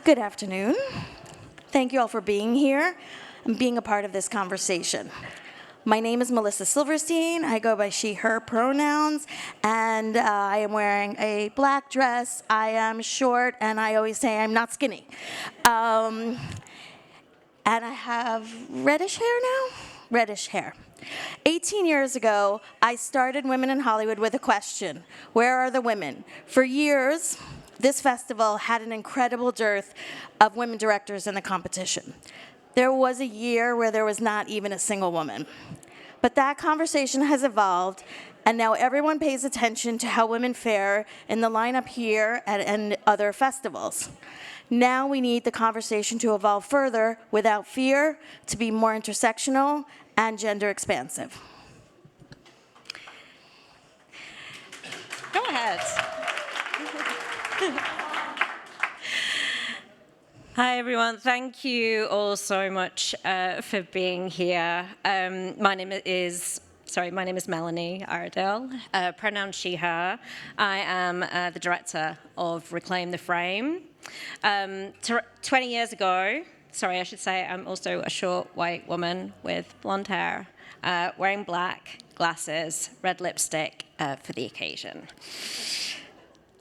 Good afternoon. Thank you all for being here and being a part of this conversation. My name is Melissa Silverstein. I go by she, her pronouns, and I am wearing a black dress. I am short, and I always say I'm not skinny. And I have reddish hair now? Reddish hair. 18 years ago, I started Women in Hollywood with a question: where are the women? For years, this festival had an incredible dearth of women directors in the competition. There was a year where there was not even a single woman. But that conversation has evolved, and now everyone pays attention to how women fare in the lineup here and other festivals. Now we need the conversation to evolve further without fear, to be more intersectional and gender expansive. Go ahead. Hi, everyone. Thank you all so much for being here. My name is Melanie IREDALE, pronoun she, her. I am the director of Reclaim the Frame. 20 years ago, I should say I'm also a short white woman with blonde hair, wearing black, glasses, red lipstick for the occasion.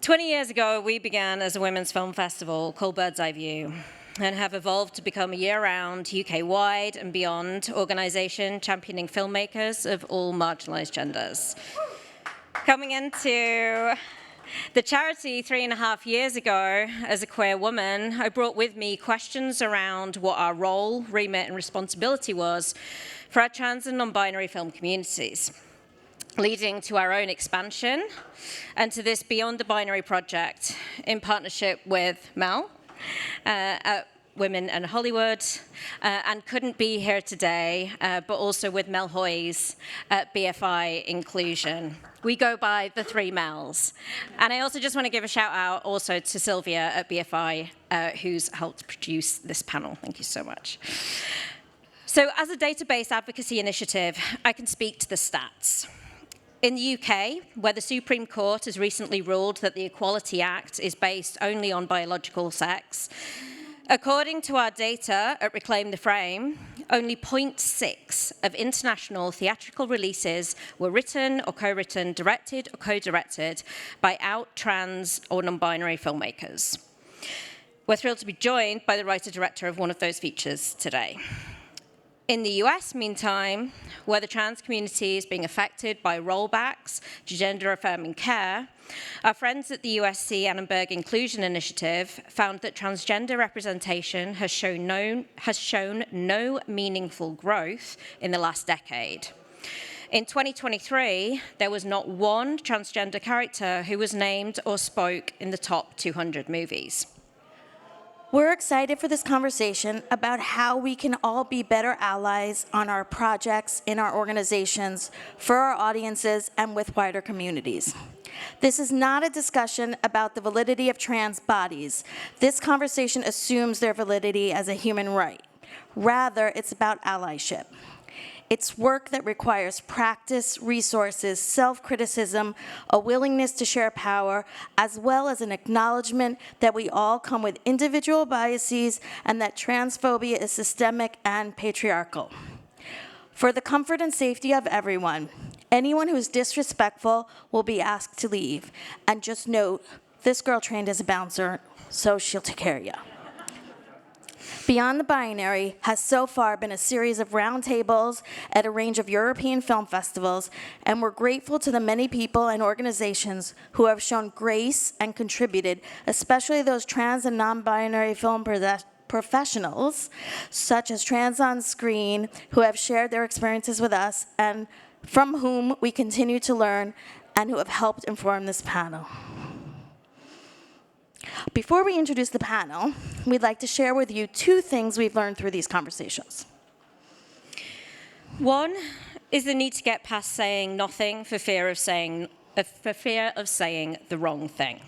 20 years ago, we began as a women's film festival called Bird's Eye View, and have evolved to become a year-round, UK-wide and beyond organisation championing filmmakers of all marginalised genders. Coming into the charity 3.5 years ago, as a queer woman, I brought with me questions around what our role, remit and responsibility was for our trans and non-binary film communities, leading to our own expansion and to this Beyond the Binary project in partnership with Mel at Women in Hollywood, and couldn't be here today, but also with Mel Hoyes at BFI Inclusion. We go by the three Mels. And I also just want to give a shout out also to Sylvia at BFI, who's helped produce this panel. Thank you so much. So as a database advocacy initiative, I can speak to the stats. In the UK, where the Supreme Court has recently ruled that the Equality Act is based only on biological sex, according to our data at Reclaim the Frame, only 0.6 of international theatrical releases were written or co-written, directed or co-directed by out trans or non-binary filmmakers. We're thrilled to be joined by the writer-director of one of those features today. In the US, meantime, where the trans community is being affected by rollbacks to gender-affirming care, our friends at the USC Annenberg Inclusion Initiative found that transgender representation has shown no meaningful growth in the last decade. In 2023, there was not one transgender character who was named or spoke in the top 200 movies. We're excited for this conversation about how we can all be better allies on our projects, in our organizations, for our audiences, and with wider communities. This is not a discussion about the validity of trans bodies. This conversation assumes their validity as a human right. Rather, it's about allyship. It's work that requires practice, resources, self-criticism, a willingness to share power, as well as an acknowledgement that we all come with individual biases and that transphobia is systemic and patriarchal. For the comfort and safety of everyone, anyone who is disrespectful will be asked to leave. And just note, this girl trained as a bouncer, so she'll take care of you. Beyond the Binary has so far been a series of roundtables at a range of European film festivals, and we're grateful to the many people and organizations who have shown grace and contributed, especially those trans and non-binary film professionals, such as Trans on Screen, who have shared their experiences with us, and from whom we continue to learn and who have helped inform this panel. Before we introduce the panel, we'd like to share with you 2 things we've learned through these conversations. One is the need to get past saying nothing for fear of saying the wrong thing,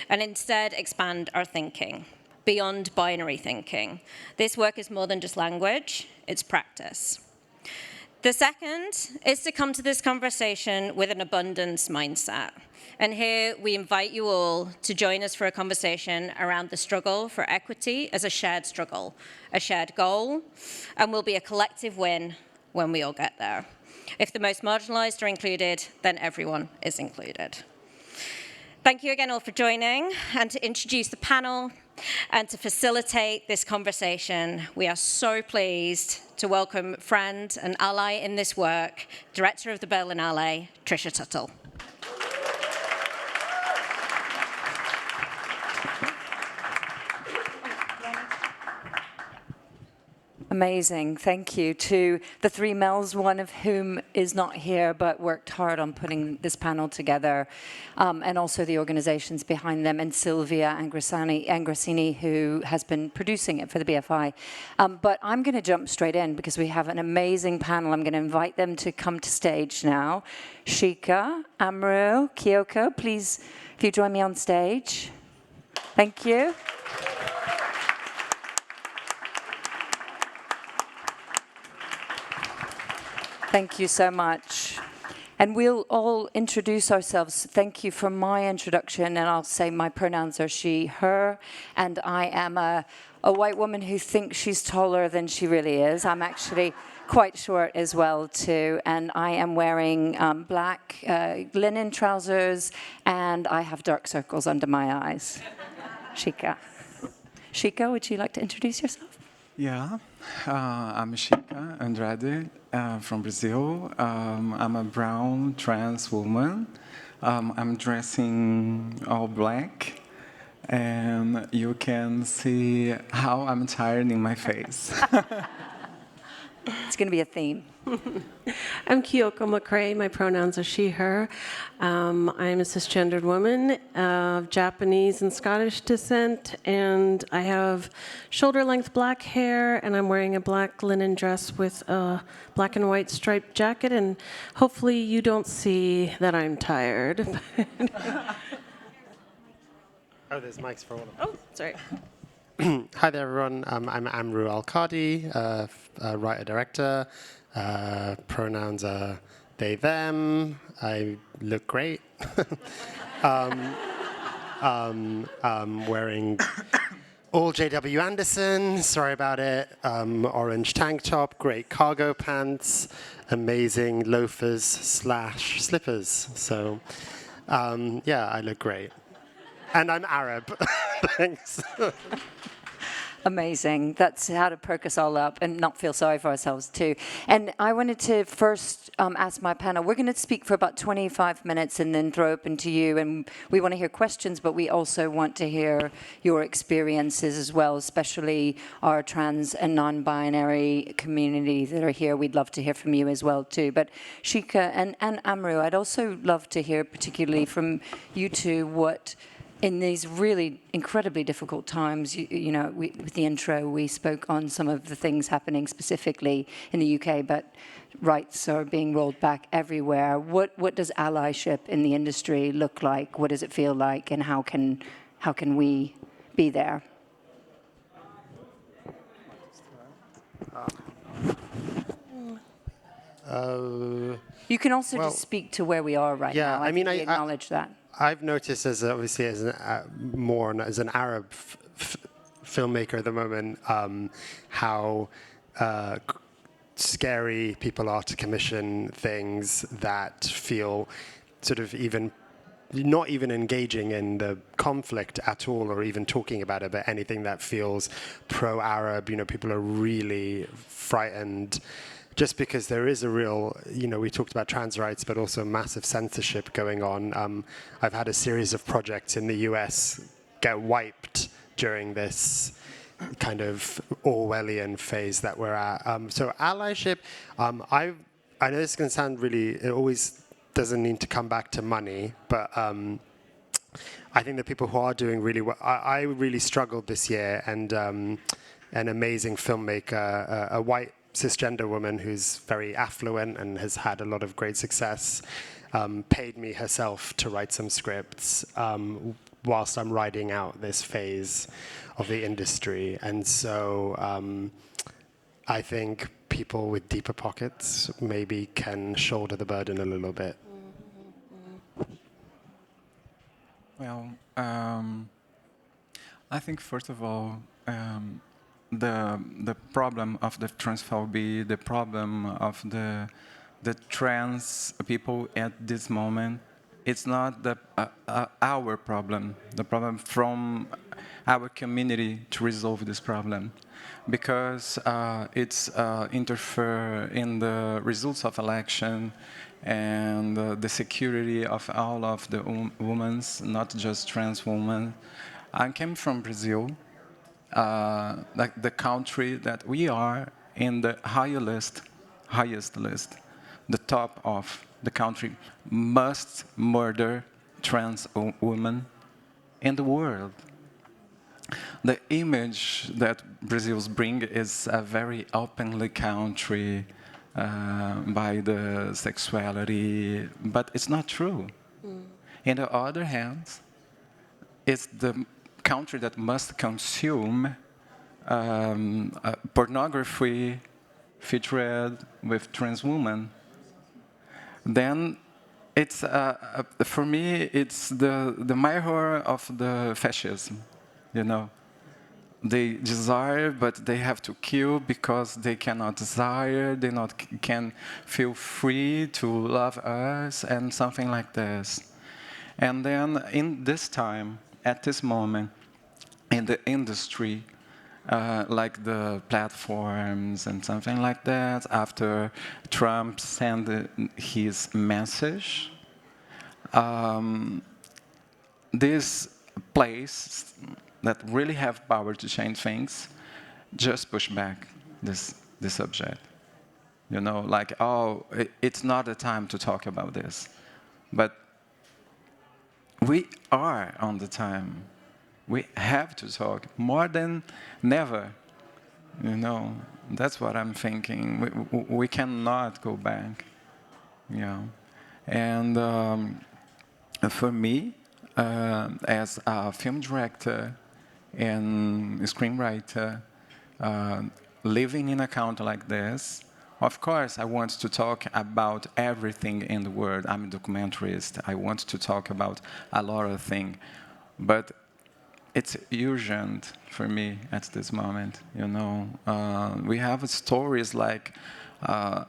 and instead expand our thinking beyond binary thinking. This work is more than just language, it's practice. The second is to come to this conversation with an abundance mindset. And here we invite you all to join us for a conversation around the struggle for equity as a shared struggle, a shared goal, and will be a collective win when we all get there. If the most marginalised are included, then everyone is included. Thank you again all for joining, and to introduce the panel and to facilitate this conversation, we are so pleased to welcome friend and ally in this work, Director of the Berlinale, TRICIA TUTTLE. Amazing. Thank you to the 3 Mels, one of whom is not here but worked hard on putting this panel together, and also the organizations behind them, and Silvia Angrasini, who has been producing it for the BFI. But I'm going to jump straight in because we have an amazing panel. I'm going to invite them to come to stage now. CHICA, AMROU, KIYOKO, please, if you join me on stage. Thank you. Thank you so much. And we'll all introduce ourselves. Thank you for my introduction, and I'll say my pronouns are she, her, and I am a white woman who thinks she's taller than she really is. I'm actually quite short as well, too, and I am wearing black linen trousers, and I have dark circles under my eyes. CHICA. CHICA, would you like to introduce yourself? Yeah, I'm CHICA Andrade from Brazil. I'm a brown trans woman. I'm dressing all black, and you can see how I'm tired in my face. It's going to be a theme. I'm KIYOKO McCrae. My pronouns are she, her. I'm a cisgendered woman of Japanese and Scottish descent, and I have shoulder-length black hair, and I'm wearing a black linen dress with a black and white striped jacket, and hopefully you don't see that I'm tired. Oh, there's mics for all of them. Oh, sorry. Hi there, everyone. I'm AMROU AL-KADHI, writer-director. Pronouns are they, them. I look great. Wearing all J.W. Anderson, sorry about it. Orange tank top, great cargo pants, amazing loafers / slippers. So, yeah, I look great. And I'm Arab. Thanks. Amazing. That's how to perk us all up and not feel sorry for ourselves, too. And I wanted to first ask my panel, we're going to speak for about 25 minutes and then throw open to you. And we want to hear questions, but we also want to hear your experiences as well, especially our trans and non-binary community that are here. We'd love to hear from you as well, too. But CHICA and AMROU, I'd also love to hear particularly from you two what, in these really incredibly difficult times, you know, with the intro, we spoke on some of the things happening specifically in the UK, but rights are being rolled back everywhere. What does allyship in the industry look like? What does it feel like? And how can we be there? You can also just speak to where we are right now. I mean, I acknowledge that. I've noticed, as obviously as an as an Arab filmmaker at the moment, how scary people are to commission things that feel sort of not even engaging in the conflict at all, or even talking about it, but anything that feels pro-Arab. You know, people are really frightened. Just because there is a real, you know, we talked about trans rights, but also massive censorship going on. I've had a series of projects in the US get wiped during this kind of Orwellian phase that we're at. So allyship, I know this can sound really, it always doesn't need to come back to money, but I think the people who are doing really well, I really struggled this year, and an amazing filmmaker, a white cisgender woman who's very affluent and has had a lot of great success, paid me herself to write some scripts whilst I'm riding out this phase of the industry. And so I think people with deeper pockets maybe can shoulder the burden a little bit. Well, I think first of all, the problem of the transphobia, the problem of the trans people at this moment, it's not our problem. The problem from our community to resolve this problem, because it's interfere in the results of election and the security of all of the women, not just trans women. I came from Brazil, like the country that we are in the highest list, the top of the country, must murder trans women in the world. The image that Brazil's bring is a very openly country by the sexuality, but it's not true. On the other hand, it's the country that must consume pornography featured with trans women. Then it's, for me, it's the mirror of the fascism, you know. They desire, but they have to kill because they cannot desire, they can feel free to love us, and something like this. And then in this time, at this moment, in the industry, like the platforms and something like that, after Trump sent his message, this place that really have power to change things just push back this subject. You know, like, oh, it's not the time to talk about this. But we are on the time. We have to talk more than never. You know, that's what I'm thinking. We cannot go back. Yeah, and for me, as a film director and screenwriter, living in a country like this, of course, I want to talk about everything in the world. I'm a documentarist. I want to talk about a lot of things, but it's urgent for me at this moment. You know, we have stories like a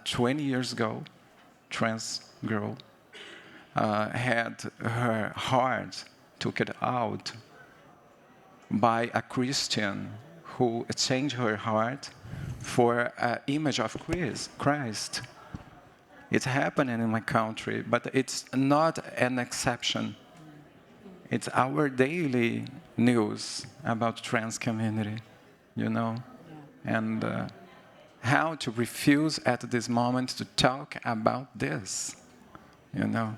20 years ago, trans girl had her heart taken out by a Christian who changed her heart for an image of Christ. It's happening in my country, but it's not an exception. It's our daily news about trans community, you know, and how to refuse at this moment to talk about this, you know.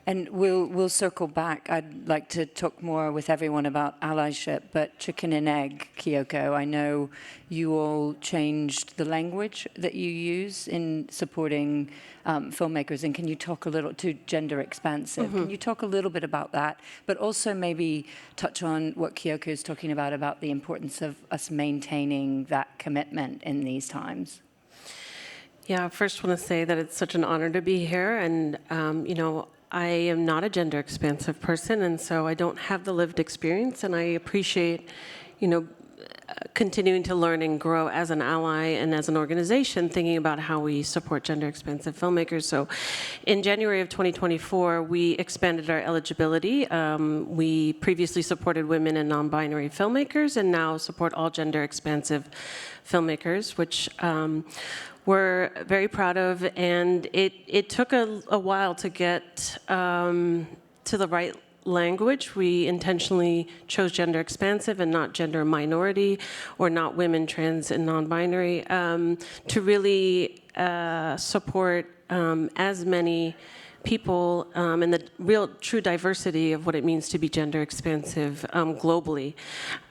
And we'll circle back. I'd like to talk more with everyone about allyship, but chicken and egg, KIYOKO, I know you all changed the language that you use in supporting filmmakers, and can you talk a little to gender expansive? Mm-hmm. Can you talk a little bit about that, but also maybe touch on what KIYOKO is talking about the importance of us maintaining that commitment in these times? Yeah, I first want to say that it's such an honor to be here, and you know, I am not a gender expansive person, and so I don't have the lived experience, and I appreciate, you know, continuing to learn and grow as an ally and as an organization, thinking about how we support gender expansive filmmakers. So in January of 2024, we expanded our eligibility. We previously supported women and non-binary filmmakers, and now support all gender expansive filmmakers, which we're very proud of, and it took a while to get to the right language. We intentionally chose gender expansive and not gender minority or not women, trans, and non-binary to really support as many people and the real true diversity of what it means to be gender expansive globally.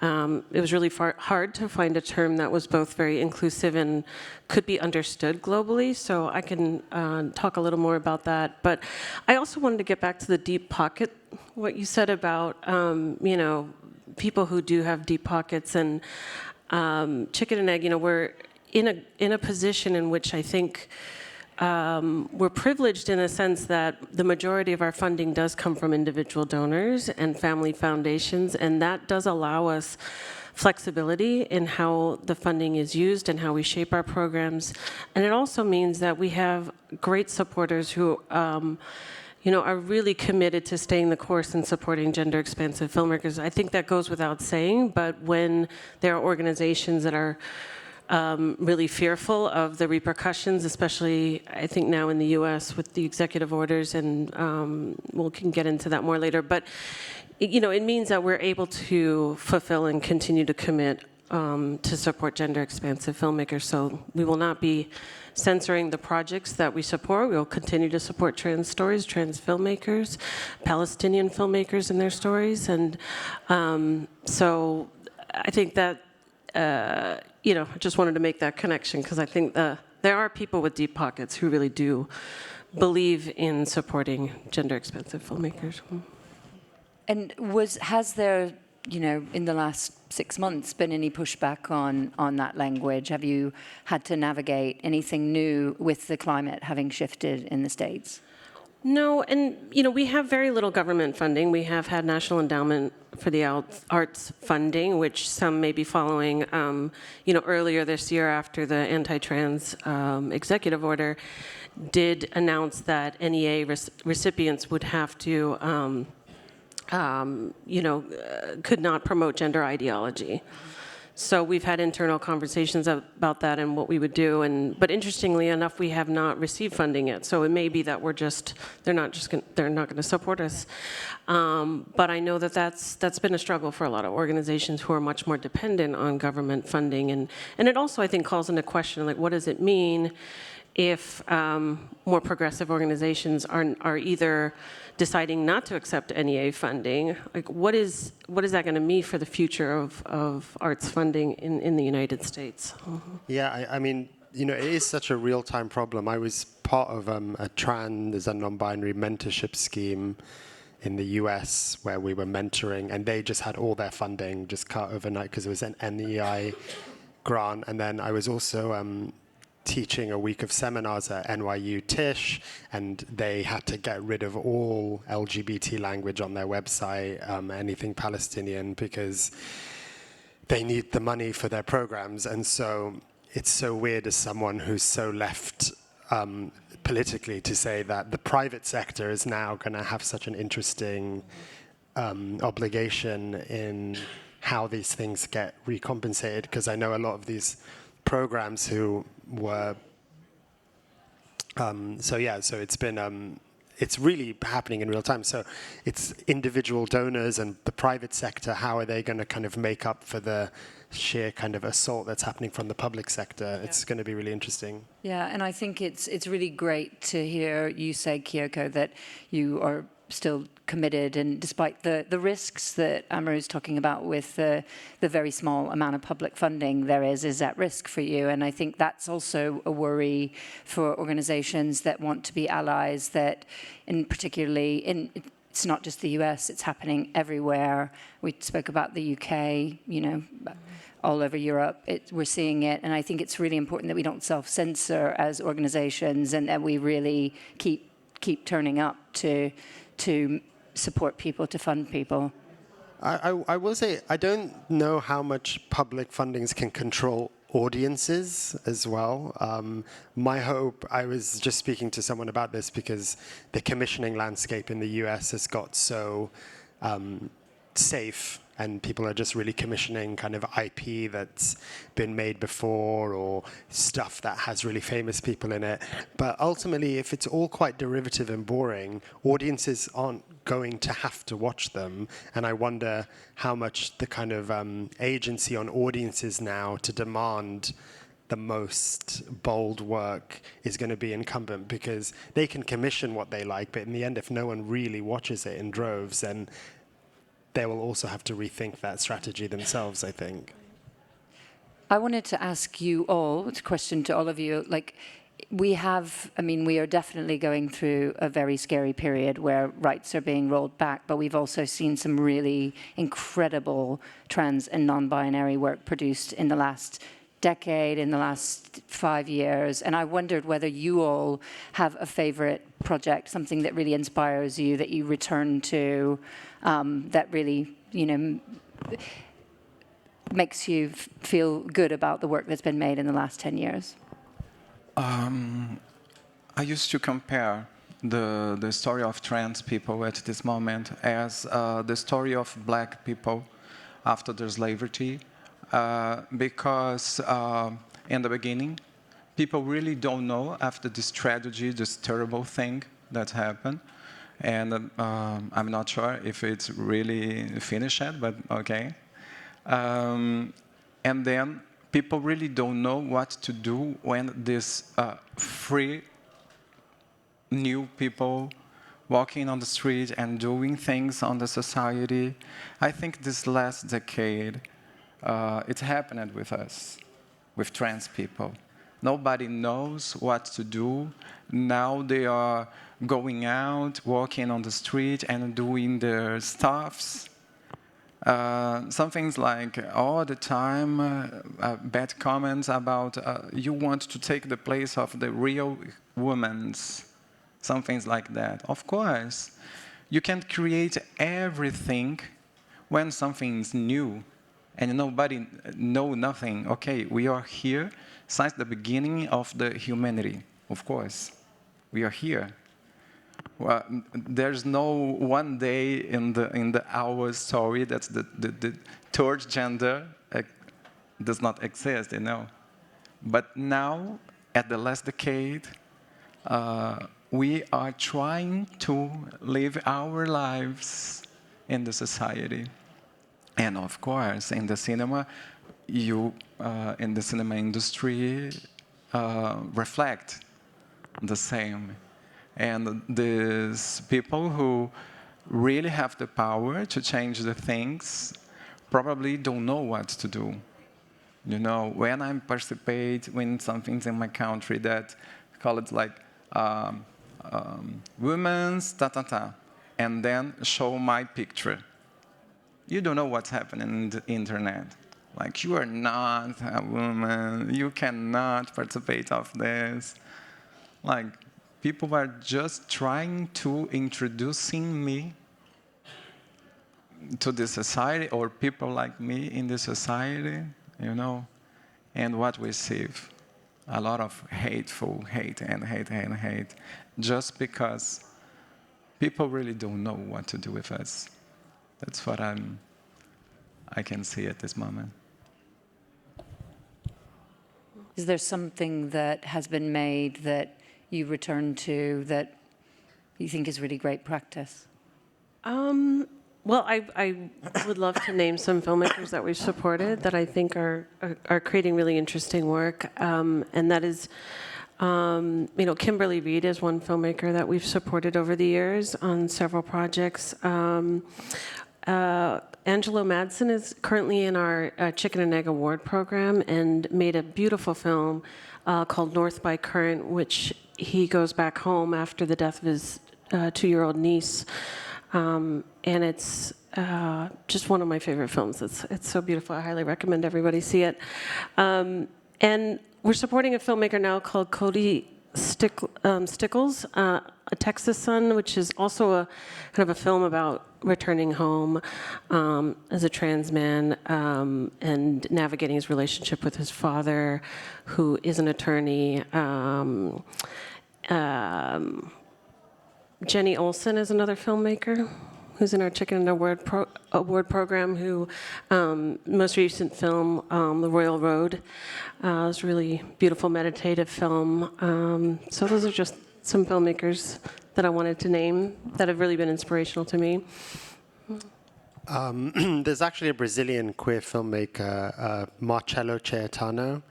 It was really hard to find a term that was both very inclusive and could be understood globally, so I can talk a little more about that. But I also wanted to get back to the deep pocket, what you said about, you know, people who do have deep pockets, and chicken and egg, you know, we're in a position in which I think we're privileged in a sense that the majority of our funding does come from individual donors and family foundations, and that does allow us flexibility in how the funding is used and how we shape our programs. And it also means that we have great supporters who you know, are really committed to staying the course and supporting gender expansive filmmakers. I think that goes without saying, but when there are organizations that are really fearful of the repercussions, especially I think now in the US with the executive orders, and we can get into that more later. But you know, it means that we're able to fulfill and continue to commit to support gender expansive filmmakers. So we will not be censoring the projects that we support. We will continue to support trans stories, trans filmmakers, Palestinian filmmakers and their stories. And so I think that you know, I just wanted to make that connection because I think there are people with deep pockets who really do believe in supporting gender expansive filmmakers. And has there, you know, in the last 6 months been any pushback on that language? Have you had to navigate anything new with the climate having shifted in the States? No, and you know, we have very little government funding. We have had National Endowment for the Arts funding, which some may be following. You know, earlier this year, after the anti-trans executive order, did announce that NEA recipients would have to, you know, could not promote gender ideology. So we've had internal conversations about that and what we would do, but interestingly enough, we have not received funding yet. So it may be that they're not going to support us. But I know that that's been a struggle for a lot of organizations who are much more dependent on government funding, and it also I think calls into question, like, what does it mean if more progressive organizations are either deciding not to accept NEA funding? Like, what is that going to mean for the future of arts funding in the United States? Yeah, I mean, you know, it is such a real-time problem. I was part of a trans and non-binary mentorship scheme in the US where we were mentoring, and they just had all their funding just cut overnight because it was an NEI grant. And then I was also teaching a week of seminars at NYU Tisch, and they had to get rid of all LGBT language on their website, anything Palestinian, because they need the money for their programs. And so it's so weird as someone who's so left politically to say that the private sector is now going to have such an interesting obligation in how these things get recompensated, because I know a lot of these programs who were so it's been it's really happening in real time. So it's individual donors and the private sector. How are they going to kind of make up for the sheer kind of assault that's happening from the public sector? Yeah. It's going to be really interesting. Yeah, and I think it's really great to hear you say, KIYOKO, that you are still committed, and despite the risks that AMROU is talking about with the very small amount of public funding there is at risk for you. And I think that's also a worry for organizations that want to be allies, that it's not just the US, it's happening everywhere. We spoke about the UK, you know, all over Europe, we're seeing it. And I think it's really important that we don't self-censor as organizations, and that we really keep turning up to support people, to fund people. I will say, I don't know how much public fundings can control audiences as well. My hope, I was just speaking to someone about this because the commissioning landscape in the US has got so safe, and people are just really commissioning kind of IP that's been made before or stuff that has really famous people in it. But ultimately, if it's all quite derivative and boring, audiences aren't going to have to watch them. And I wonder how much the kind of agency on audiences now to demand the most bold work is going to be incumbent, because they can commission what they like, but in the end, if no one really watches it in droves, then they will also have to rethink that strategy themselves, I think. I wanted to ask you all, it's a question to all of you, like, we are definitely going through a very scary period where rights are being rolled back, but we've also seen some really incredible trans and non-binary work produced in the last decade, in the last 5 years, and I wondered whether you all have a favorite project, something that really inspires you, that you return to, that really, makes you feel good about the work that's been made in the last 10 years. I used to compare the story of trans people at this moment as the story of black people after the slavery. Because in the beginning, people really don't know after this tragedy, this terrible thing that happened. And I'm not sure if it's really finished yet, but okay. And then people really don't know what to do when this free new people walking on the street and doing things on the society. I think this last decade, it happened with us, with trans people. Nobody knows what to do. Now they are going out, walking on the street and doing their stuffs. Some things like all the time, bad comments about you want to take the place of the real women's. Some things like that. Of course, you can't create everything when something is new. And nobody know nothing. Okay, we are here since the beginning of the humanity, of course. We are here. Well, there's no one day in our story that the third gender does not exist, But now, at the last decade, we are trying to live our lives in the society. And of course, in the cinema, you, in the cinema industry, reflect the same. And these people who really have the power to change the things probably don't know what to do. When I participate in some things in my country that call it like women's ta-ta-ta, and then show my picture. You don't know what's happening in the internet. Like, you are not a woman, you cannot participate of this. Like, people are just trying to introducing me to the society, or people like me in the society, And what we see, a lot of hate, just because people really don't know what to do with us. That's what I can see at this moment. Is there something that has been made that you return to that you think is really great practice? Well, I would love to name some filmmakers that we've supported that I think are creating really interesting work, and that is, Kimberly Reed is one filmmaker that we've supported over the years on several projects. Angelo Madsen is currently in our Chicken and Egg Award program and made a beautiful film called North by Current, which he goes back home after the death of his 2-year-old niece. And it's just one of my favorite films. It's so beautiful. I highly recommend everybody see it. And we're supporting a filmmaker now called Cody Stickles, A Texas Son, which is also a kind of a film about returning home as a trans man and navigating his relationship with his father, who is an attorney. Jenny Olsen is another filmmaker who's in our Chicken Award program, who most recent film, The Royal Road, was a really beautiful meditative film. So those are just some filmmakers that I wanted to name that have really been inspirational to me. There's actually a Brazilian queer filmmaker, Marcelo Caetano.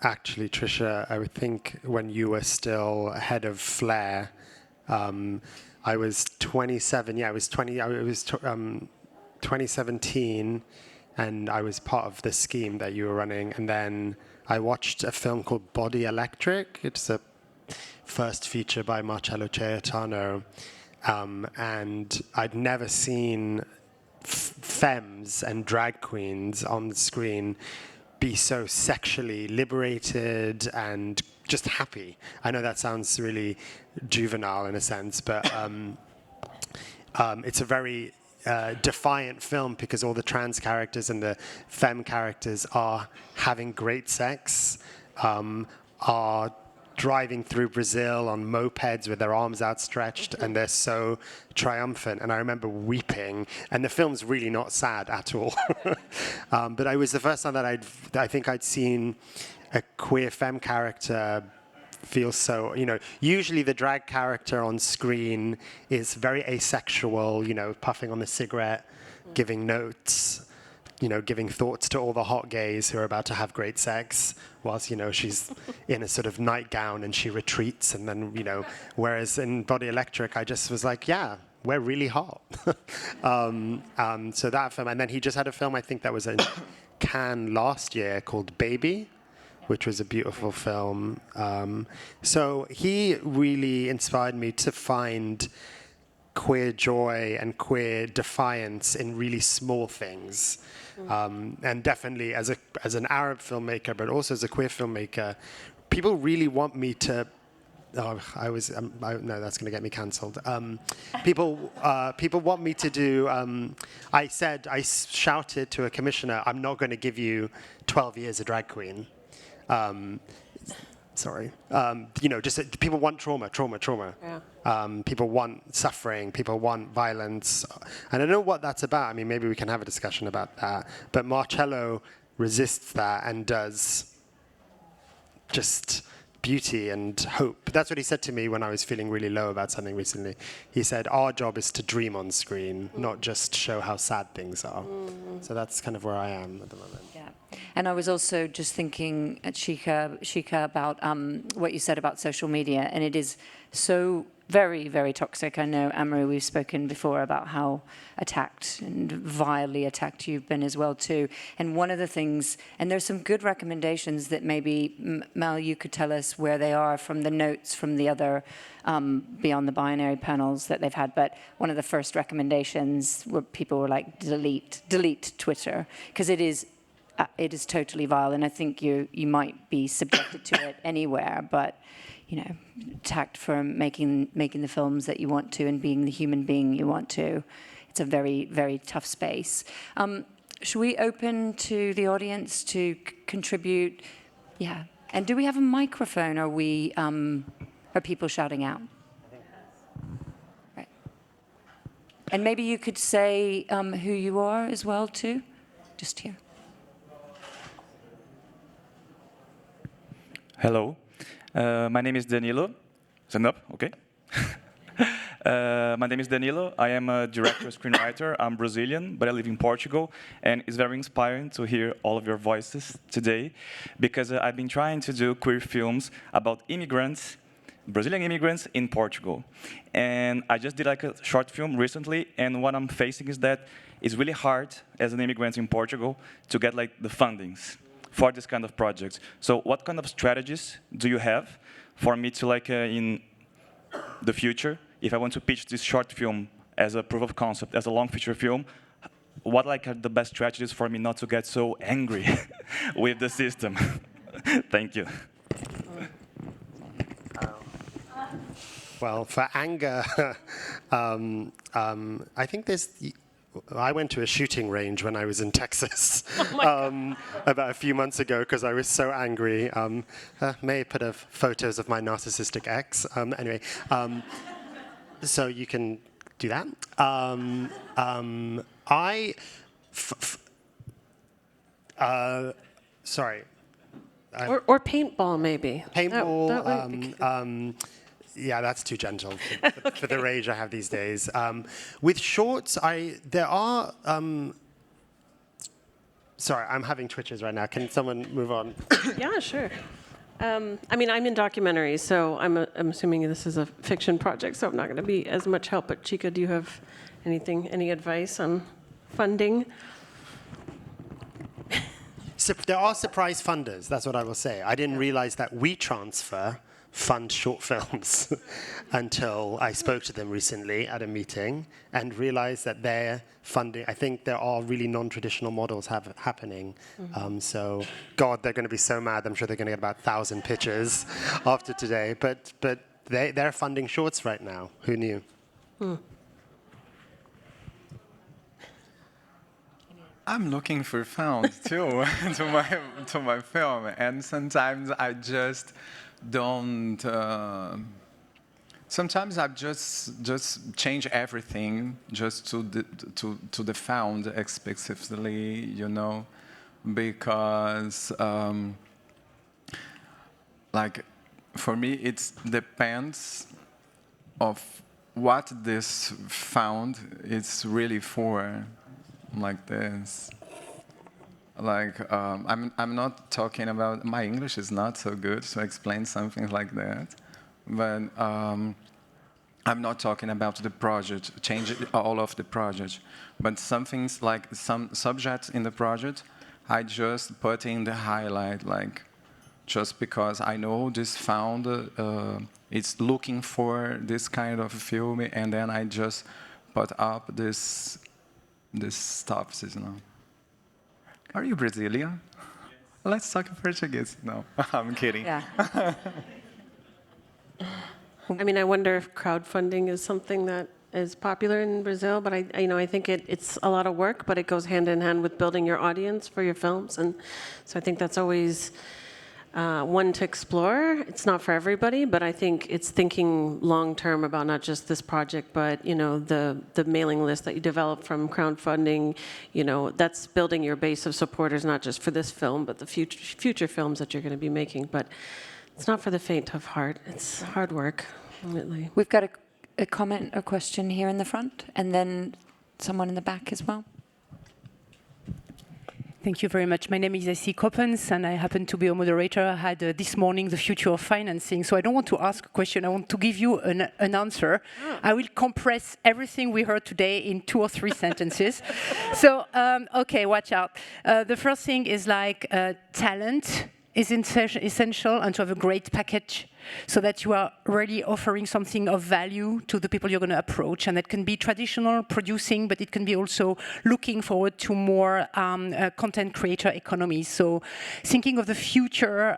Actually, Tricia, I would think when you were still head of Flair, I was 27. Yeah, I was 20. I was 2017, and I was part of the scheme that you were running. And then I watched a film called Body Electric. It's a first feature by Marcelo Caetano, and I'd never seen femmes and drag queens on the screen be so sexually liberated and just happy. I know that sounds really juvenile in a sense, but it's a very defiant film because all the trans characters and the femme characters are having great sex, are driving through Brazil on mopeds with their arms outstretched, and they're so triumphant. And I remember weeping, and the film's really not sad at all. But it was the first time that I think I'd seen a queer femme character feel so, usually the drag character on screen is very asexual, puffing on the cigarette, giving notes, giving thoughts to all the hot gays who are about to have great sex, whilst, she's in a sort of nightgown and she retreats, and then, whereas in Body Electric, I just was like, yeah, we're really hot. So that film, and then he just had a film, I think that was in Cannes last year called Baby, which was a beautiful film. So he really inspired me to find queer joy and queer defiance in really small things. And definitely as an Arab filmmaker, but also as a queer filmmaker, people really want me to. No, that's going to get me cancelled. People want me to do. I shouted to a commissioner, "I'm not going to give you 12 years a drag queen." Sorry. Just people want trauma. Yeah. People want suffering. People want violence. And I don't know what that's about. I mean, maybe we can have a discussion about that. But Marcello resists that and does just beauty and hope. That's what he said to me when I was feeling really low about something recently. He said, our job is to dream on screen, not just show how sad things are. So that's kind of where I am at the moment. Yeah. And I was also just thinking at CHICA about what you said about social media, and it is so very, very toxic. I know, AMROU, we've spoken before about how attacked and vilely attacked you've been as well too. And one of the things, and there's some good recommendations that maybe, Mel, you could tell us where they are from the notes from the other Beyond the Binary panels that they've had. But one of the first recommendations where people were like, delete Twitter, because it is totally vile, and I think you might be subjected to it anywhere, but attacked for making the films that you want to and being the human being you want to. It's a very, very tough space. Should we open to the audience to contribute? Yeah. And do we have a microphone? Are people shouting out? Right. And maybe you could say who you are as well too, just here. Hello, my name is Danilo. Stand up, okay. My name is Danilo. I am a director, screenwriter. I'm Brazilian, but I live in Portugal, and it's very inspiring to hear all of your voices today, because I've been trying to do queer films about immigrants, Brazilian immigrants in Portugal. And I just did like a short film recently, and what I'm facing is that it's really hard as an immigrant in Portugal to get like the fundings for this kind of projects. So what kind of strategies do you have for me to, like, in the future, if I want to pitch this short film as a proof of concept, as a long feature film, what are the best strategies for me not to get so angry with the system? Thank you. Well, for anger, I think I went to a shooting range when I was in Texas about a few months ago because I was so angry. May put photos of my narcissistic ex. Anyway, so you can do that. Sorry. Or paintball, maybe. Paintball, That would be good. yeah, that's too gentle for the rage I have these days. With shorts, there are... sorry, I'm having twitches right now. Can someone move on? Yeah, sure. I mean, I'm in documentaries, so I'm assuming this is a fiction project, so I'm not going to be as much help. But Chica, do you have any advice on funding? There are surprise funders, that's what I will say. I didn't realize that WeTransfer fund short films until I spoke to them recently at a meeting and realized that they're funding. I think there are really non-traditional models happening. So, God, they're going to be so mad. I'm sure they're going to get about 1,000 pitches after today. But they're funding shorts right now. Who knew? I'm looking for funds too to my film, and sometimes I just don't. Sometimes I just change everything just to the fund explicitly, you know, because like for me it depends of what this fund is really for. Like this, like I'm not talking about, my English is not so good to explain something like that, but I'm not talking about the project, change all of the project, but some things like some subjects in the project, I just put in the highlight, like just because I know this fund is looking for this kind of film, and then I just put up this stuff, you know. Are you Brazilian? Let's talk Portuguese. No, I'm kidding. Yeah. I mean, I wonder if crowdfunding is something that is popular in Brazil, but I think it's a lot of work, but it goes hand in hand with building your audience for your films, and so I think that's always one to explore. It's not for everybody, but I think it's thinking long term about not just this project, but the mailing list that you develop from crowdfunding. That's building your base of supporters, not just for this film, but the future films that you're going to be making. But it's not for the faint of heart. It's hard work, ultimately. We've got a comment or question here in the front, and then someone in the back as well. Thank you very much. My name is AC Coppens, and I happen to be a moderator. I had this morning the future of financing. So I don't want to ask a question. I want to give you an answer. I will compress everything we heard today in 2 or 3 sentences. So, okay, watch out. The first thing is like talent is essential, and to have a great package so that you are really offering something of value to the people you're going to approach. And that can be traditional producing, but it can be also looking forward to more content creator economy. So thinking of the future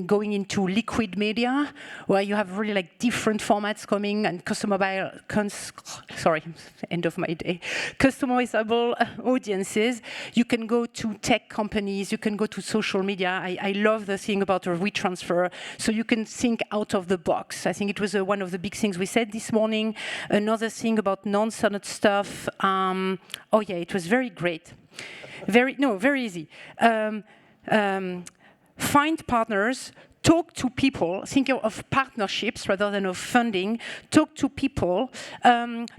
going into liquid media, where you have really like different formats coming and customizable audiences. You can go to tech companies, you can go to social media. I love the thing about a WeTransfer. So you can think out of the box. I think it was one of the big things we said this morning. Another thing about non-standard stuff. Oh yeah, it was very great. Very easy. Find partners. Talk to people, think of partnerships rather than of funding. Talk to people.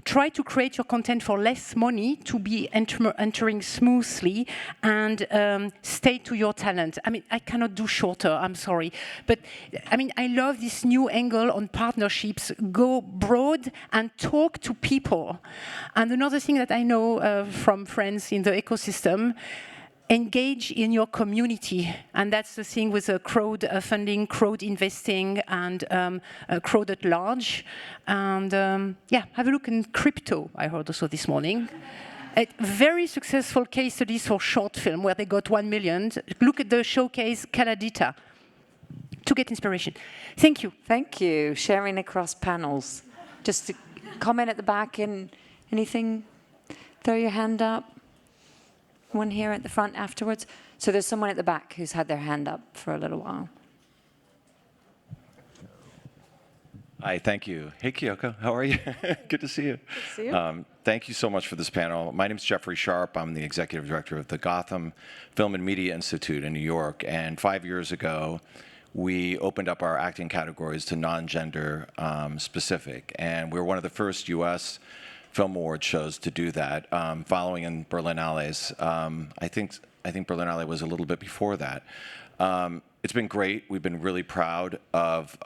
Try to create your content for less money to be entering smoothly, and stay to your talent. I mean, I cannot do shorter, I'm sorry. But I mean, I love this new angle on partnerships. Go broad and talk to people. And another thing that I know from friends in the ecosystem, engage in your community, and that's the thing with crowdfunding, crowd investing, and crowd at large. And have a look in crypto, I heard also this morning. Very successful case studies for short film where they got 1 million. Look at the showcase Caladita to get inspiration. Thank you. Thank you. Sharing across panels. Just a comment at the back and anything? Throw your hand up. One here at the front afterwards. So there's someone at the back who's had their hand up for a little while. Hi, thank you. Hey, KIYOKO, how are you? Good to see you. Good to see you. Thank you so much for this panel. My name is Jeffrey Sharp. I'm the executive director of the Gotham Film and Media Institute in New York. And 5 years ago, we opened up our acting categories to non-gender specific. And we were one of the first U.S. film award shows to do that, following in Berlinale's. I think Berlinale was a little bit before that. It's been great. We've been really proud of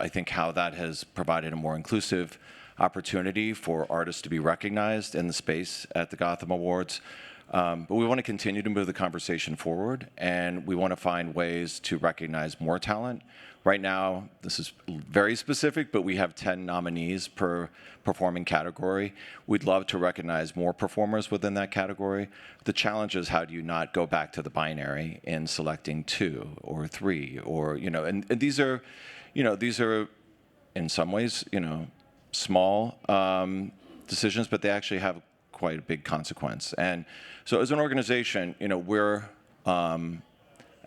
I think how that has provided a more inclusive opportunity for artists to be recognized in the space at the Gotham Awards. But we want to continue to move the conversation forward, and we want to find ways to recognize more talent. Right now, this is very specific, but we have 10 nominees per performing category. We'd love to recognize more performers within that category. The challenge is, how do you not go back to the binary in selecting 2 or 3, or, and these are, these are in some ways, small decisions, but they actually have quite a big consequence. And so as an organization, we're, I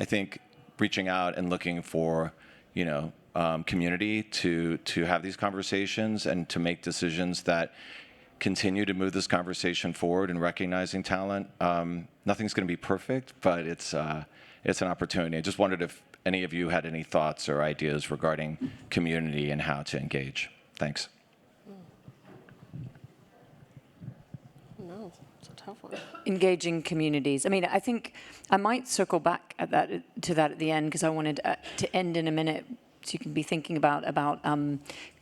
think, reaching out and looking for, community to have these conversations and to make decisions that continue to move this conversation forward and recognizing talent. Nothing's going to be perfect, but it's an opportunity. I just wondered if any of you had any thoughts or ideas regarding community and how to engage. Thanks. No, it's a tough one. Engaging communities. I mean, I think I might circle back to that at the end, because I wanted to end in a minute, so you can be thinking about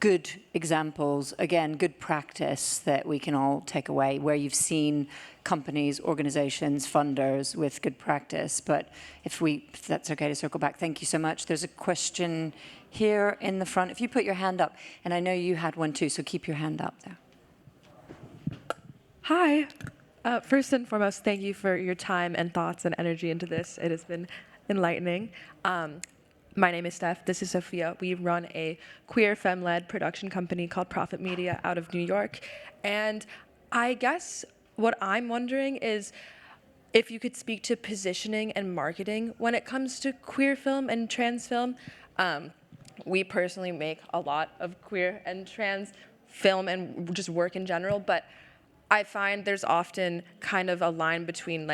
good examples, again, good practice that we can all take away, where you've seen companies, organizations, funders with good practice. But if that's okay to circle back, thank you so much. There's a question here in the front. If you put your hand up, and I know you had one too, so keep your hand up there. Hi. First and foremost, thank you for your time and thoughts and energy into this. It has been enlightening. My name is Steph. This is Sophia. We run a queer femme-led production company called Profit Media out of New York. And I guess what I'm wondering is if you could speak to positioning and marketing when it comes to queer film and trans film. We personally make a lot of queer and trans film and just work in general, but I find there's often kind of a line between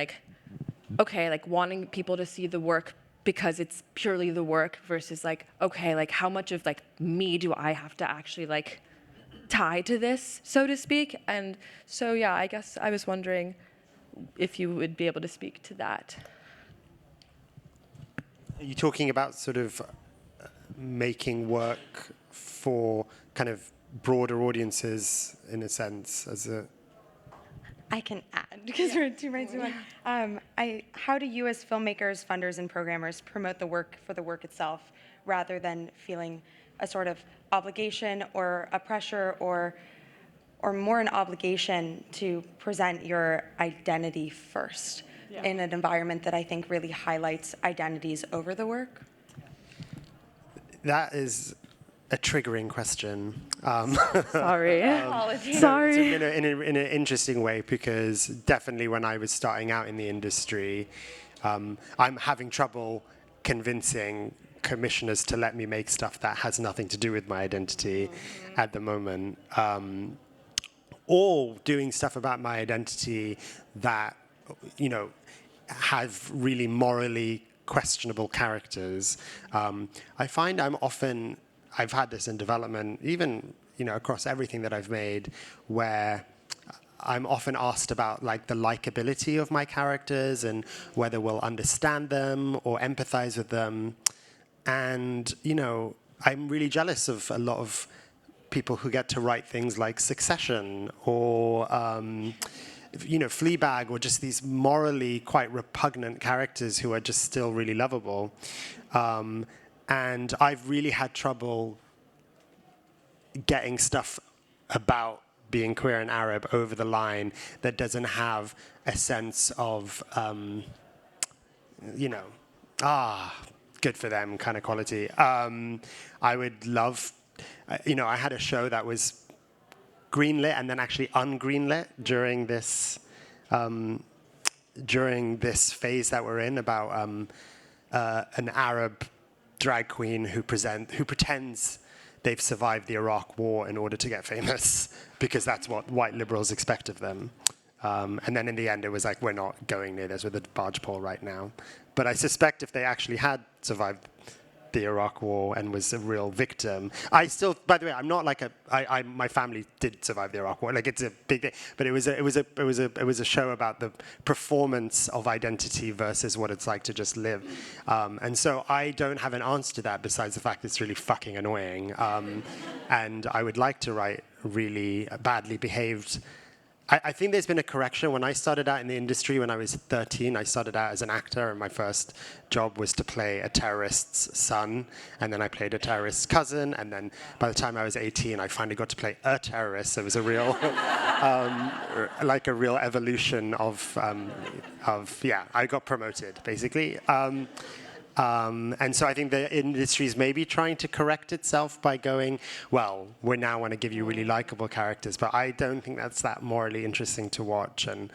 wanting people to see the work because it's purely the work versus how much of me do I have to actually tie to this, so to speak? And so, yeah, I guess I was wondering if you would be able to speak to that. Are you talking about sort of making work for kind of broader audiences, in a sense, as a... I can add, because we're two minds to one. How do you as filmmakers, funders, and programmers promote the work for the work itself, rather than feeling a sort of obligation or a pressure or more an obligation to present your identity first in an environment that I think really highlights identities over the work? That is a triggering question. Sorry. Apologies. Sorry. In an interesting way, because definitely when I was starting out in the industry, I'm having trouble convincing commissioners to let me make stuff that has nothing to do with my identity at the moment. Or doing stuff about my identity that, have really morally questionable characters. I find I've had this in development, even across everything that I've made, where I'm often asked about the likability of my characters and whether we'll understand them or empathize with them. And I'm really jealous of a lot of people who get to write things like Succession or Fleabag, or just these morally quite repugnant characters who are just still really lovable. And I've really had trouble getting stuff about being queer and Arab over the line that doesn't have a sense of, good for them kind of quality. I would love, I had a show that was greenlit and then actually ungreenlit during this phase that we're in, about an Arab drag queen who pretends they've survived the Iraq War in order to get famous, because that's what white liberals expect of them. And then in the end, it was like, we're not going near this with a barge pole right now. But I suspect if they actually had survived the Iraq War and was a real victim, I still, by the way, I'm not like my family did survive the Iraq War. Like, it's a big thing, but it was a show about the performance of identity versus what it's like to just live. And so I don't have an answer to that besides the fact it's really fucking annoying. And I would like to write really badly behaved. I think there's been a correction. When I started out in the industry when I was 13, I started out as an actor, and my first job was to play a terrorist's son, and then I played a terrorist's cousin, and then by the time I was 18, I finally got to play a terrorist. So it was a real, like a real evolution of yeah, I got promoted, basically. And so I think the industry is maybe trying to correct itself by going, well, we now want to give you really likable characters, but I don't think that's that morally interesting to watch. And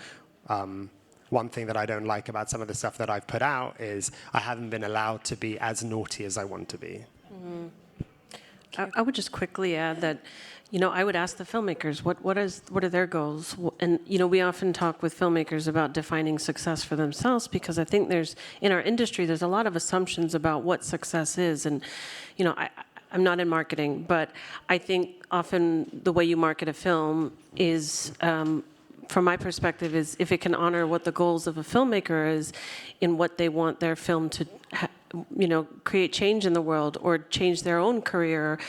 one thing that I don't like about some of the stuff that I've put out is I haven't been allowed to be as naughty as I want to be. Mm-hmm. I would just quickly add that, I would ask the filmmakers, what are their goals? And, we often talk with filmmakers about defining success for themselves, because I think in our industry, there's a lot of assumptions about what success is. And, I'm not in marketing, but I think often the way you market a film is, from my perspective, is if it can honor what the goals of a filmmaker is in what they want their film to create change in the world, or change their own career,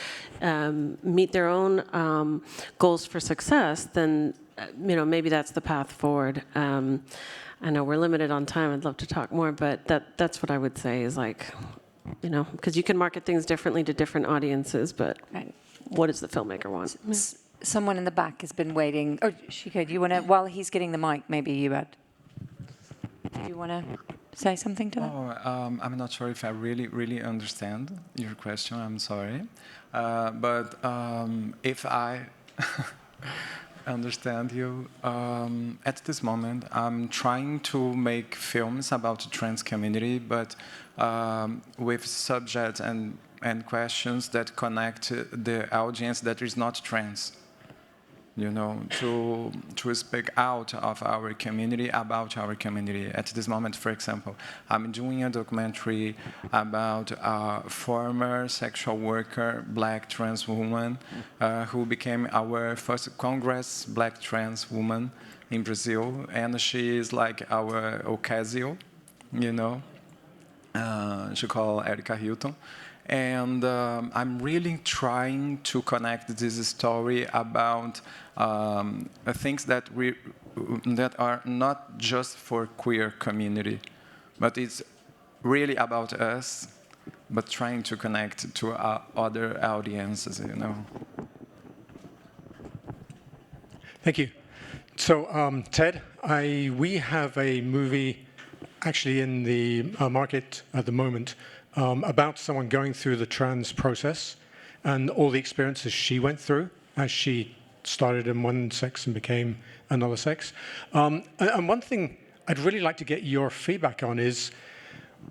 meet their own goals for success, then maybe that's the path forward. I know we're limited on time. I'd love to talk more, but that's what I would say is like, because you can market things differently to different audiences, but what does the filmmaker want? Someone in the back has been waiting. Oh, Chica, do you want to, while he's getting the mic, maybe you add. Do you want to say something to that? Oh, I'm not sure if I really understand your question. I'm sorry. But if I understand you, at this moment, I'm trying to make films about the trans community, but with subjects and questions that connect the audience that is not trans. To speak out of our community, about our community. At this moment, for example, I'm doing a documentary about a former sexual worker, black trans woman, who became our first Congress black trans woman in Brazil, and she is like our Ocasio, she called Erika Hilton. And I'm really trying to connect this story about things that are not just for queer community, but it's really about us, but trying to connect to other audiences, Thank you. So, Ted, we have a movie actually in the market at the moment about someone going through the trans process and all the experiences she went through as she started in one sex and became another sex. And one thing I'd really like to get your feedback on is,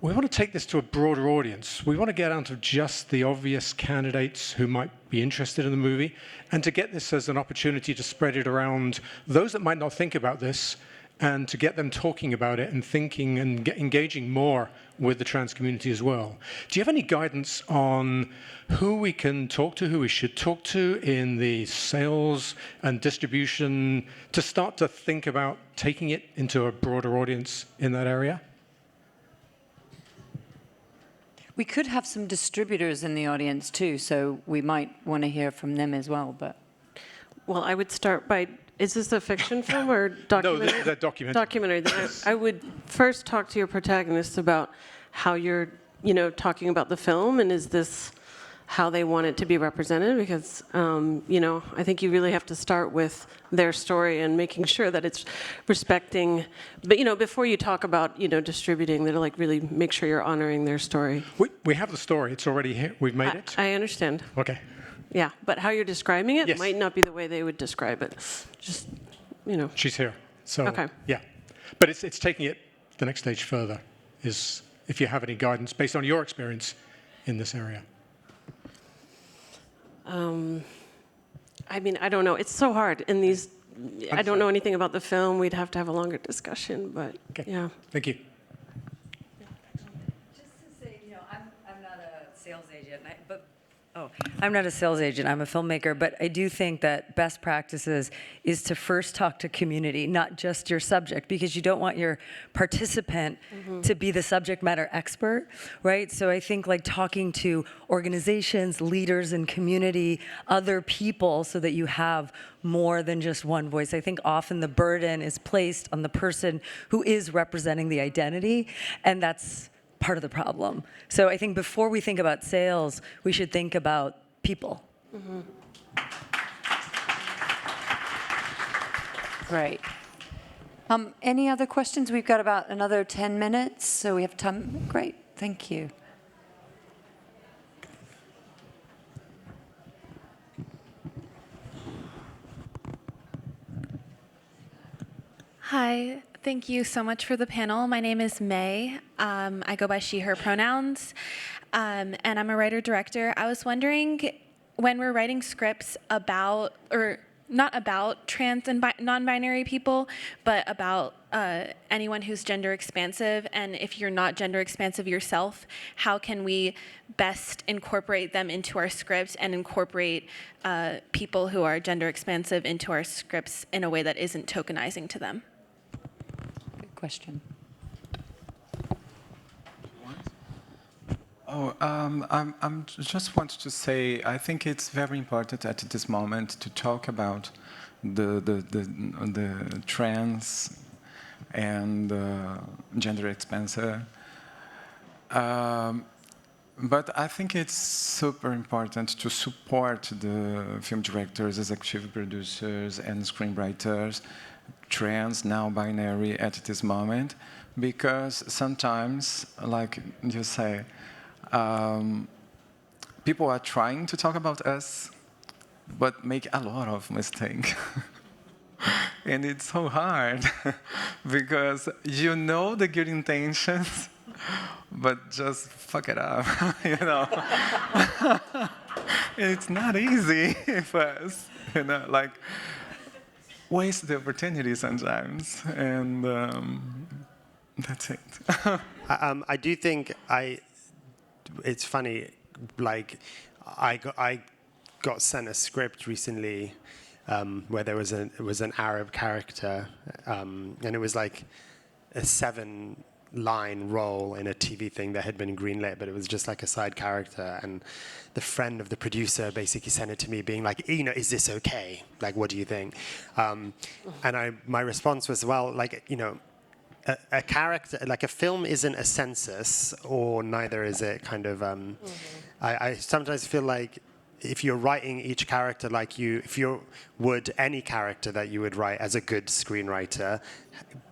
we want to take this to a broader audience. We want to get out of just the obvious candidates who might be interested in the movie, and to get this as an opportunity to spread it around those that might not think about this, and to get them talking about it and thinking and engaging more with the trans community as well. Do you have any guidance on who we can talk to, who we should talk to in the sales and distribution to start to think about taking it into a broader audience in that area? We could have some distributors in the audience too, so we might want to hear from them as well. But well, I would start by, is this a fiction film or documentary? No, they're documentary. Documentary. Then I would first talk to your protagonists about how you're, talking about the film, and is this how they want it to be represented? Because, I think you really have to start with their story and making sure that it's respecting. But, before you talk about, distributing, that like really make sure you're honoring their story. We have the story. It's already here. We've made it. I understand. Okay. Yeah, but how you're describing it Yes. might not be the way they would describe it. Just, She's here. So, okay. Yeah. But it's taking it the next stage further, is if you have any guidance based on your experience in this area. I mean, I don't know. It's so hard in these. I don't know anything about the film. We'd have to have a longer discussion, but yeah. Thank you. Just to say, you know, I'm not a sales agent, I'm not a sales agent, I'm a filmmaker, but I do think that best practices is to first talk to community, not just your subject, because you don't want your participant to be the subject matter expert, right? So I think like talking to organizations, leaders in community, other people, so that you have more than just one voice. I think often the burden is placed on the person who is representing the identity, and that's part of the problem. So I think before we think about sales, we should think about people. Great. Any other questions? We've got about another 10 minutes, so we have time. Great, thank you. Hi, thank you so much for the panel. My name is May. I go by she, her pronouns, and I'm a writer-director. I was wondering, when we're writing scripts about, or not about trans and non-binary people, but about anyone who's gender expansive, and if you're not gender expansive yourself, how can we best incorporate them into our scripts and incorporate people who are gender expansive into our scripts in a way that isn't tokenizing to them? Question. Oh, I'm just want to say, I think it's very important at this moment to talk about the trans and gender expansive. But I think it's super important to support the film directors, executive producers, and screenwriters, trans, now binary at this moment, because sometimes, like you say, people are trying to talk about us, but make a lot of mistakes. And it's so hard, because you know the good intentions, but just fuck it up, you know? And it's not easy for us, you know, like, waste the opportunity sometimes, and that's it. I do think it's funny, like, I got sent a script recently where there was an Arab character, and it was like a 7-line role in a TV thing that had been greenlit, but it was just like a side character. And the friend of the producer basically sent it to me being like, you know, is this okay? Like, what do you think? And my response was, well, like, you know, a character, like a film isn't a census, or neither is it kind of, I sometimes feel like if you're writing each character like if you would any character that you would write as a good screenwriter,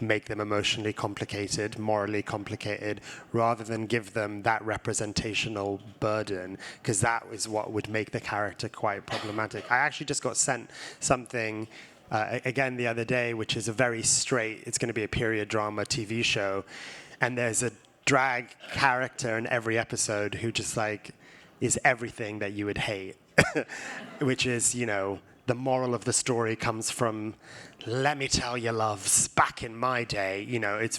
make them emotionally complicated, morally complicated, rather than give them that representational burden, because that is what would make the character quite problematic. I actually just got sent something again the other day, which is a very straight, it's going to be a period drama TV show, and there's a drag character in every episode who just like is everything that you would hate, which is, you know, the moral of the story comes from, let me tell you, loves, back in my day, you know, it's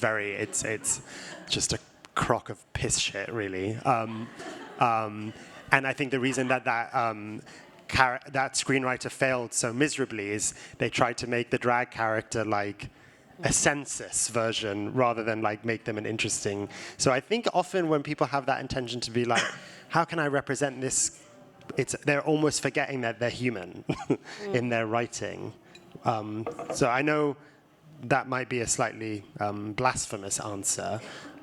just a crock of piss shit, really. And I think the reason that screenwriter failed so miserably is they tried to make the drag character like a census version rather than like make them an interesting. So I think often when people have that intention to be like, how can I represent this? They're almost forgetting that they're human in their writing. So I know that might be a slightly blasphemous answer,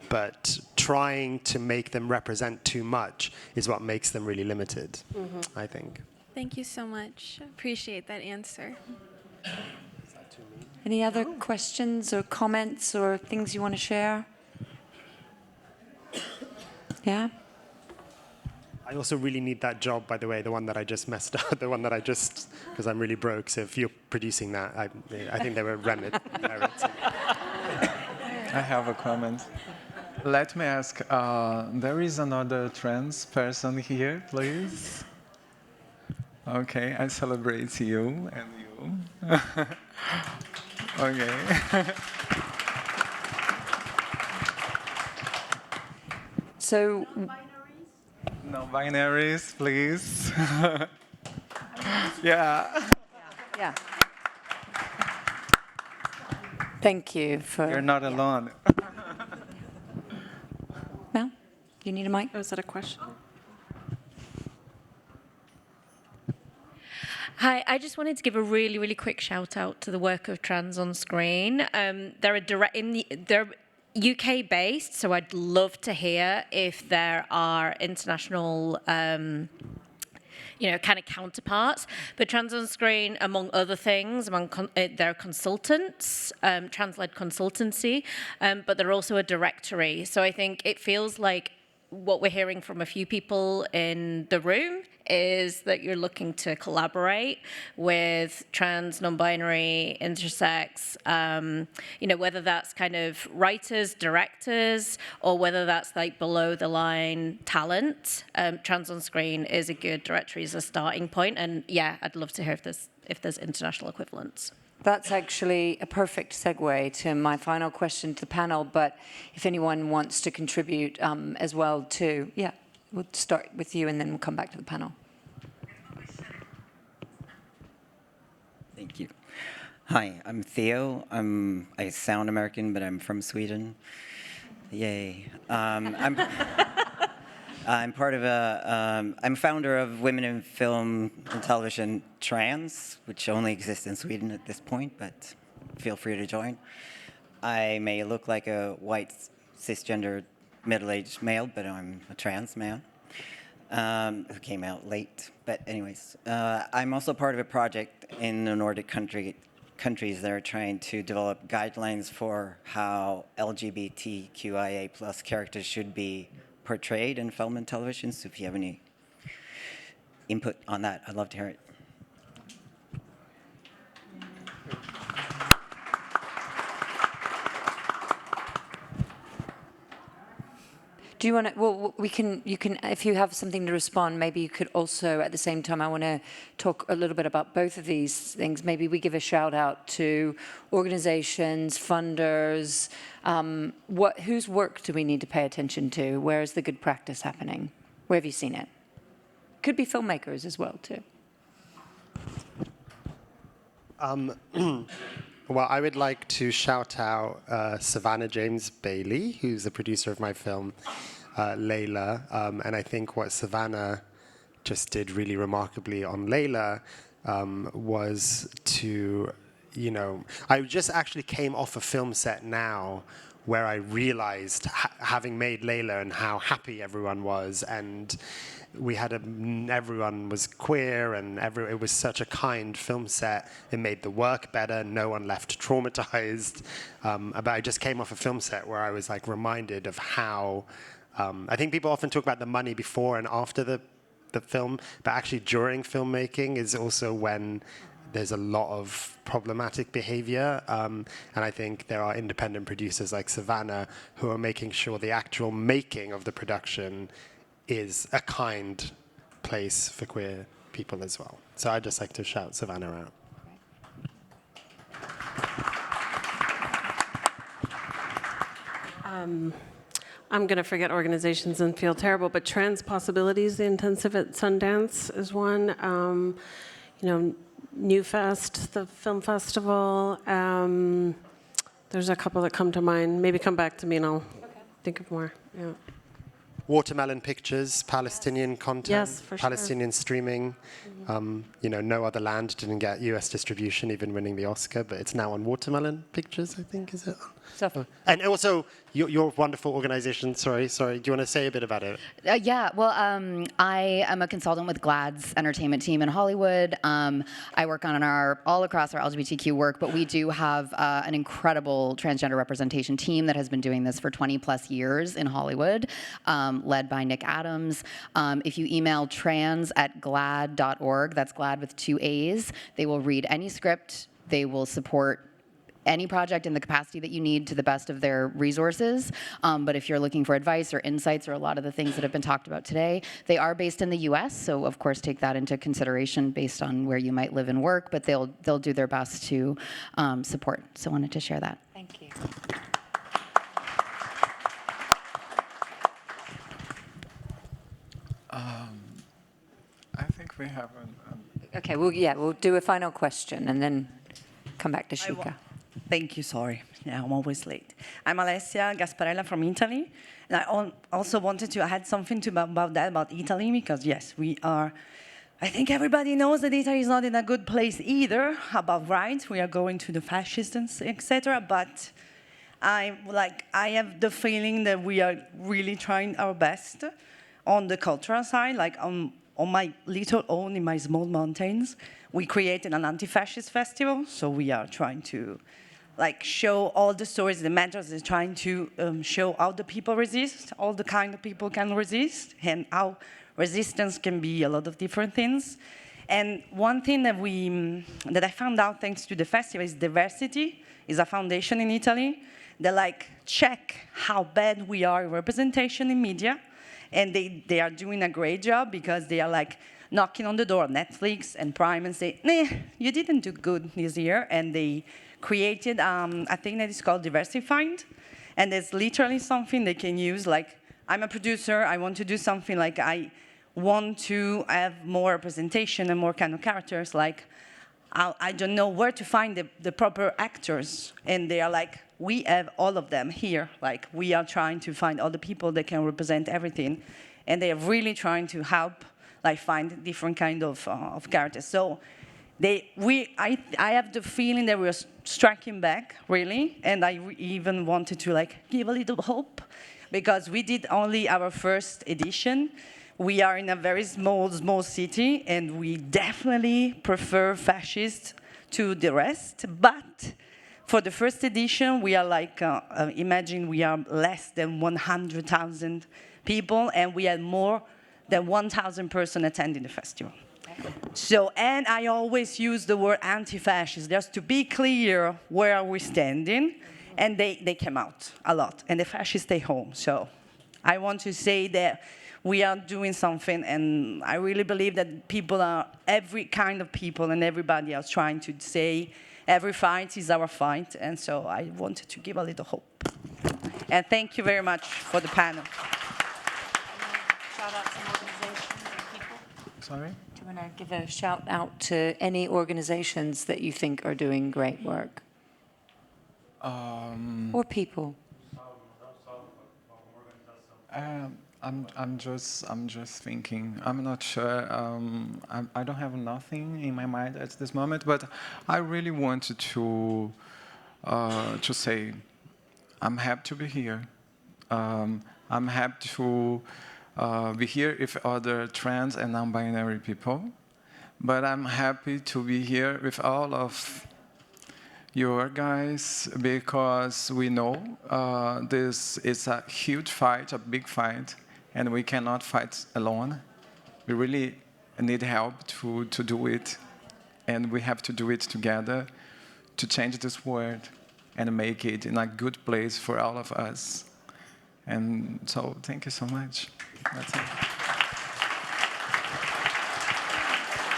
but trying to make them represent too much is what makes them really limited, I think. Thank you so much. Appreciate that answer. Any other questions or comments or things you want to share? Yeah? I also really need that job, by the way, the one that I just messed up, because I'm really broke, so if you're producing that, I think they were remit. I have a comment. Let me ask, there is another trans person here, please? Okay, I celebrate you and you. Okay. So, No binaries, please. Yeah. yeah. Thank you for... You're not alone. Mel, you need a mic? Was that a question? Hi, I just wanted to give a really, really quick shout out to the work of Trans on Screen. They're UK based, so I'd love to hear if there are international kind of counterparts. But Trans on Screen, among other things, they're consultants, trans-led consultancy, but they're also a directory. So I think it feels like what we're hearing from a few people in the room is that you're looking to collaborate with trans, non-binary, intersex, whether that's kind of writers, directors, or whether that's like below the line talent. Trans on Screen is a good directory as a starting point, and yeah, I'd love to hear if there's international equivalents. That's actually a perfect segue to my final question to the panel, but if anyone wants to contribute as well too, yeah, we'll start with you and then we'll come back to the panel. Thank you. Hi, I'm Theo. I sound American, but I'm from Sweden. Yay. I'm part of I'm founder of Women in Film and Television Trans, which only exists in Sweden at this point, but feel free to join. I may look like a white, cisgender, middle-aged male, but I'm a trans man who came out late. But anyways, I'm also part of a project in the Nordic countries that are trying to develop guidelines for how LGBTQIA+ characters should be portrayed in film and television. So if you have any input on that, I'd love to hear it. Do you want to, well, you can, if you have something to respond, maybe you could also, at the same time, I want to talk a little bit about both of these things. Maybe we give a shout out to organizations, funders, whose work do we need to pay attention to? Where is the good practice happening? Where have you seen it? Could be filmmakers as well, too. Well, I would like to shout out Savannah James Bailey, who's the producer of my film, Layla. And I think what Savannah just did really remarkably on Layla was to, I just actually came off a film set now where I realized, having made Layla, and how happy everyone was. And we had everyone was queer, and it was such a kind film set. It made the work better. No one left traumatized. But I just came off a film set where I was like reminded of how, I think people often talk about the money before and after the film, but actually during filmmaking is also when there's a lot of problematic behavior. And I think there are independent producers like Savannah who are making sure the actual making of the production is a kind place for queer people as well. So I'd just like to shout Savannah out. I'm going to forget organizations and feel terrible, but Trans Possibilities, the Intensive at Sundance is one. New Fest, the film festival. There's a couple that come to mind. Maybe come back to me and I'll think of more. Yeah. Watermelon Pictures, Palestinian content, yes, for Palestinian streaming. No Other Land didn't get US distribution, even winning the Oscar, but it's now on Watermelon Pictures, I think, is it? And also, your wonderful organization, sorry, do you want to say a bit about it? Yeah, well, I am a consultant with GLAAD's entertainment team in Hollywood. I work on all across our LGBTQ work, but we do have an incredible transgender representation team that has been doing this for 20 plus years in Hollywood, led by Nick Adams. If you email trans@glaad.org, that's GLAAD with 2 A's, they will read any script, they will support any project in the capacity that you need to the best of their resources. But if you're looking for advice or insights or a lot of the things that have been talked about today, they are based in the US, so of course take that into consideration based on where you might live and work, but they'll do their best to support. So I wanted to share that. Thank you. I think we have Okay, we'll do a final question and then come back to CHICA. Thank you, sorry. Yeah, I'm always late. I'm Alessia Gasparella from Italy. And I also wanted to add something about Italy, because yes, I think everybody knows that Italy is not in a good place either about rights. We are going to the fascists, etc. But I have the feeling that we are really trying our best on the cultural side, like on my little own, in my small mountains. We created an anti-fascist festival, so we are trying to show all the stories, the mentors are trying to show how the people resist, all the kind of people can resist, and how resistance can be a lot of different things. And one thing that I found out thanks to the festival is diversity is a foundation in Italy that check how bad we are in representation in media. And they are doing a great job, because they are knocking on the door of Netflix and Prime and say, nah, you didn't do good this year. And they created a thing that is called Diversified. And it's literally something they can use. I'm a producer, I want to do something I want to have more representation and more kind of characters. I don't know where to find the proper actors. And they are we have all of them here. We are trying to find all the people that can represent everything. And they are really trying to help find different kind of characters. So I have the feeling that we are striking back, really. And I even wanted to give a little hope, because we did only our first edition. We are in a very small city, and we definitely prefer fascists to the rest. But for the first edition, we are imagine we are less than 100,000 people, and we had more than 1,000 persons attending the festival. So, and I always use the word anti-fascist, just to be clear where are we standing. And they came out a lot, and the fascists stay home. So I want to say that we are doing something, and I really believe that people are, every kind of people and everybody else trying to say, every fight is our fight. And so I wanted to give a little hope. And thank you very much for the panel. Shout out to organizations and people. Sorry? Do you want to give a shout out to any organizations that you think are doing great work? Or people? I'm just thinking. I'm not sure. I don't have nothing in my mind at this moment, but I really wanted to say I'm happy to be here. I'm happy to be here with other trans and non-binary people, but I'm happy to be here with all of you guys, because we know this is a huge fight, a big fight, and we cannot fight alone. We really need help to do it, and we have to do it together to change this world and make it in a good place for all of us. And so, thank you so much. That's it.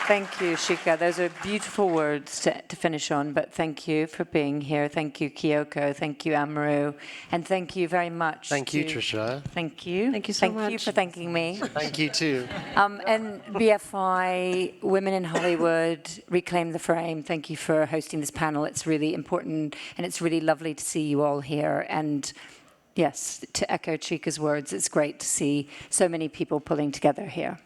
Thank you, CHICA. Those are beautiful words to finish on, but thank you for being here. Thank you, KIYOKO. Thank you, AMROU. And thank you very much. Thank you, Tricia. Thank you. Thank you so much. Thank you for thanking me. Thank you, too. And BFI, Women in Hollywood, Reclaim the Frame, thank you for hosting this panel. It's really important, and it's really lovely to see you all here. And yes, to echo CHICA's words, it's great to see so many people pulling together here.